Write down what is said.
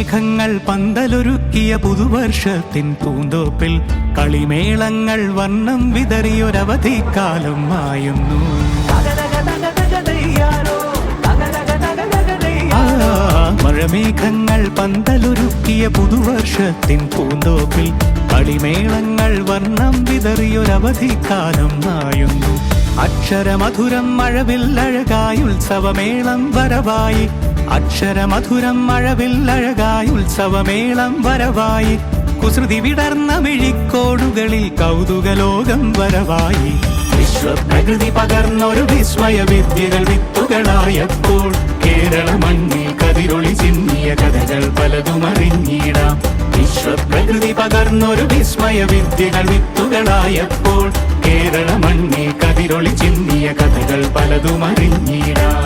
മഴമേഘങ്ങൾ പന്തലൊരുക്കിയ പുതുവർഷത്തിൻ പൂന്തോപ്പിൽ കളിമേളങ്ങൾ വർണ്ണം വിതറിയൊരവധിക്കാലം മായുന്നു. മഴമേഘങ്ങൾ പന്തലൊരുക്കിയ പുതുവർഷത്തിൻ പൂന്തോപ്പിൽ കളിമേളങ്ങൾ വർണ്ണം വിതറിയൊരവധിക്കാലം മായുന്നു. അക്ഷരമധുരം മഴവില്ലഴകായി ഉത്സവമേളം വരവായി, അക്ഷരമധുരം മഴവില്ലഴകായി ഉത്സവമേളം വരവായി, കുസൃതി വിടർന്ന മിഴിക്കോടുകളിൽ കൗതുകലോകം വരവായി. വിശ്വപ്രകൃതി പകർന്നൊരു വിസ്മയ വിദ്യകൾ വിത്തുകളായപ്പോൾ കേരള മണ്ണിൽ കതിരൊളി ചിന്നിയ കഥകൾ പലതും അറിഞ്ഞിടാം. വിശ്വപ്രകൃതി പകർന്നൊരു വിസ്മയ വിദ്യകൾ വിത്തുകളായപ്പോൾ കേരള മണ്ണിൽ കതിരൊളി ചിന്നിയ കഥകൾ പലതും അറിഞ്ഞിടാം.